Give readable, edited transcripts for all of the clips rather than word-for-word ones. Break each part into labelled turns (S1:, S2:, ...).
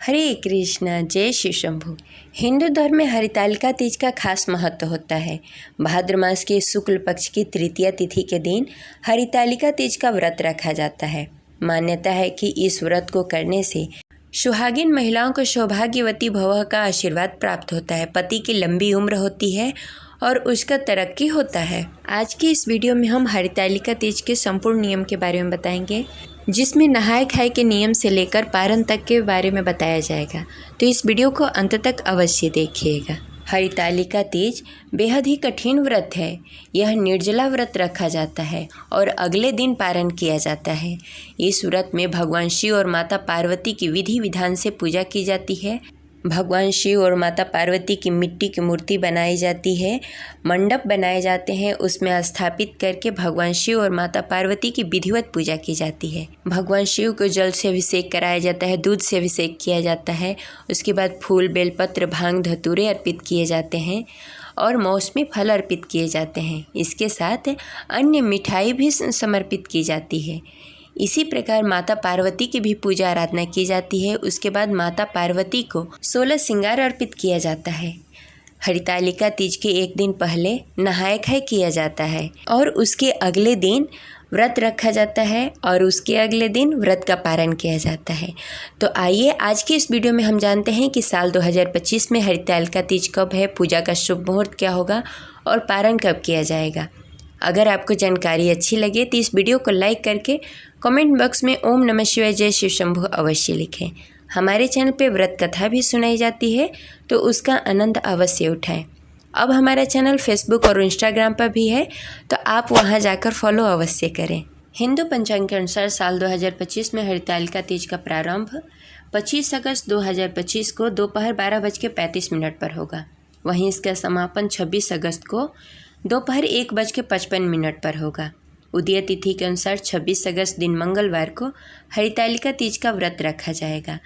S1: हरे कृष्णा, जय शिव शंभु। हिंदू धर्म में हरितालिका तीज का खास महत्व होता है। भाद्र मास के शुक्ल पक्ष की तृतीया तिथि के दिन हरितालिका तीज का व्रत रखा जाता है। मान्यता है कि इस व्रत को करने से सुहागिन महिलाओं को सौभाग्यवती भव का आशीर्वाद प्राप्त होता है, पति की लंबी उम्र होती है और उसका तरक्की होता है। आज की इस वीडियो में हम हरितालिका तीज के संपूर्ण नियम के बारे में बताएंगे, जिसमें नहाय खाए के नियम से लेकर पारण तक के बारे में बताया जाएगा। तो इस वीडियो को अंत तक अवश्य देखिएगा। हरितालिका तीज बेहद ही कठिन व्रत है। यह निर्जला व्रत रखा जाता है और अगले दिन पारण किया जाता है। इस व्रत में भगवान शिव और माता पार्वती की विधि विधान से पूजा की जाती है। भगवान शिव और माता पार्वती की मिट्टी की मूर्ति बनाई जाती है, मंडप बनाए जाते हैं, उसमें स्थापित करके भगवान शिव और माता पार्वती की विधिवत पूजा की जाती है। भगवान शिव को जल से अभिषेक कराया जाता है, दूध से अभिषेक किया जाता है। उसके बाद फूल, बेलपत्र, भांग, धतूरे अर्पित किए जाते हैं और मौसमी फल अर्पित किए जाते हैं। इसके साथ अन्य मिठाई भी समर्पित की जाती है। इसी प्रकार माता पार्वती की भी पूजा आराधना की जाती है। उसके बाद माता पार्वती को 16 श्रृंगार अर्पित किया जाता है। हरितालिका तीज के एक दिन पहले नहाय खाए किया जाता है और उसके अगले दिन व्रत रखा जाता है और उसके अगले दिन व्रत का पारण किया जाता है। तो आइए आज की इस वीडियो में हम जानते हैं कि साल 2025 में हरितालिका तीज कब है, पूजा का शुभ मुहूर्त क्या होगा और पारण कब किया जाएगा। अगर आपको जानकारी अच्छी लगे तो इस वीडियो को लाइक करके कमेंट बॉक्स में ओम नमः शिवाय, जय शिव शंभु अवश्य लिखें। हमारे चैनल पे व्रत कथा भी सुनाई जाती है, तो उसका आनंद अवश्य उठाएं। अब हमारा चैनल फेसबुक और इंस्टाग्राम पर भी है, तो आप वहां जाकर फॉलो अवश्य करें। हिंदू पंचांग के अनुसार साल 2025 में हरितालिका तीज का प्रारंभ 25 अगस्त 2025 को दोपहर 12:35 पर होगा। वहीं इसका समापन 26 अगस्त को दोपहर 1:55 पर होगा। उदय तिथि के अनुसार 26 अगस्त दिन मंगलवार को हरितालिका तीज का व्रत रखा जाएगा।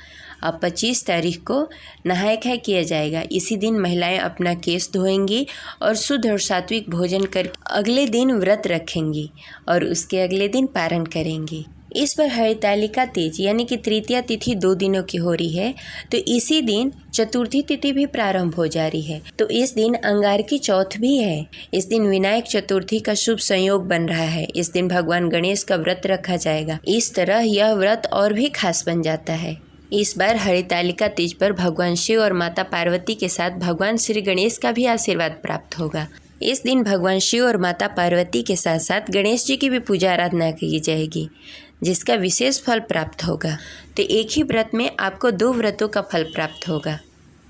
S1: अब 25 तारीख को नहाय खाए किया जाएगा। इसी दिन महिलाएं अपना केश धोएंगी और शुद्ध और सात्विक भोजन कर अगले दिन व्रत रखेंगी और उसके अगले दिन पारण करेंगी। इस पर हरितालिका तीज यानी कि तृतीया तिथि 2 दिनों की हो रही है, तो इसी दिन चतुर्थी तिथि भी प्रारंभ हो जा रही है। तो इस दिन अंगारकी चौथ भी है। इस दिन विनायक चतुर्थी का शुभ संयोग बन रहा है। इस दिन भगवान गणेश का व्रत रखा जाएगा। इस तरह यह व्रत और भी खास बन जाता है। इस बार हरितालिका तीज पर भगवान शिव और माता पार्वती के साथ भगवान श्री गणेश का भी आशीर्वाद प्राप्त होगा। इस दिन भगवान शिव और माता पार्वती के साथ साथ गणेश जी की भी पूजा आराधना की जाएगी, जिसका विशेष फल प्राप्त होगा। तो एक ही व्रत में आपको 2 व्रतों का फल प्राप्त होगा।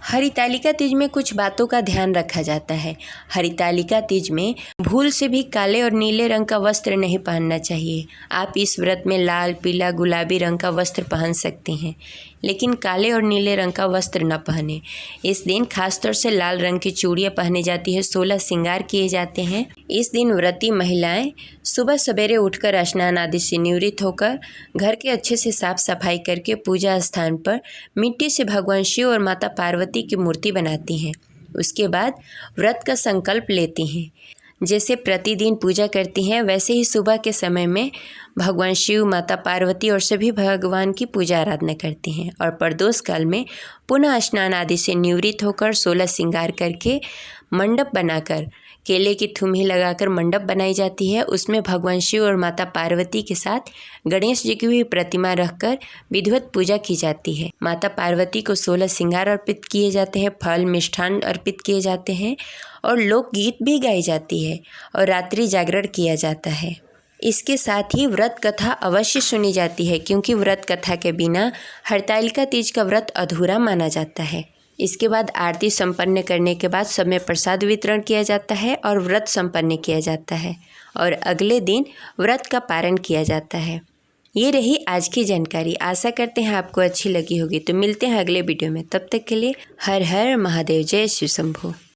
S1: हरितालिका तीज में कुछ बातों का ध्यान रखा जाता है। हरितालिका तीज में भूल से भी काले और नीले रंग का वस्त्र नहीं पहनना चाहिए। आप इस व्रत में लाल, पीला, गुलाबी रंग का वस्त्र पहन सकते हैं, लेकिन काले और नीले रंग का वस्त्र न पहने। इस दिन खासतौर से लाल रंग की चूड़ियाँ पहनी जाती है, 16 श्रृंगार किए जाते हैं। इस दिन व्रती महिलाएं सुबह सवेरे उठकर स्नान आदि से निवृत्त होकर घर के अच्छे से साफ सफाई करके पूजा स्थान पर मिट्टी से भगवान शिव और माता पार्वती की मूर्ति बनाती हैं। उसके बाद व्रत का संकल्प लेती हैं। जैसे प्रतिदिन पूजा करती हैं, वैसे ही सुबह के समय में भगवान शिव, माता पार्वती और सभी भगवान की पूजा आराधना करती हैं और प्रदोष काल में पुनः स्नान आदि से निवृत्त होकर 16 श्रृंगार करके मंडप बनाकर केले की थुम्ही लगाकर मंडप बनाई जाती है। उसमें भगवान शिव और माता पार्वती के साथ गणेश जी की भी प्रतिमा रखकर विधिवत पूजा की जाती है। माता पार्वती को 16 श्रृंगार अर्पित किए जाते हैं, फल मिष्ठान अर्पित किए जाते हैं और लोकगीत भी गाई जाती है और रात्रि जागरण किया जाता है। इसके साथ ही व्रत कथा अवश्य सुनी जाती है, क्योंकि व्रत कथा के बिना हरितालिका तीज का व्रत अधूरा माना जाता है। इसके बाद आरती संपन्न करने के बाद सब में प्रसाद वितरण किया जाता है और व्रत संपन्न किया जाता है और अगले दिन व्रत का पारण किया जाता है। ये रही आज की जानकारी। आशा करते हैं आपको अच्छी लगी होगी। तो मिलते हैं अगले वीडियो में। तब तक के लिए हर हर महादेव, जय शिव शंभु।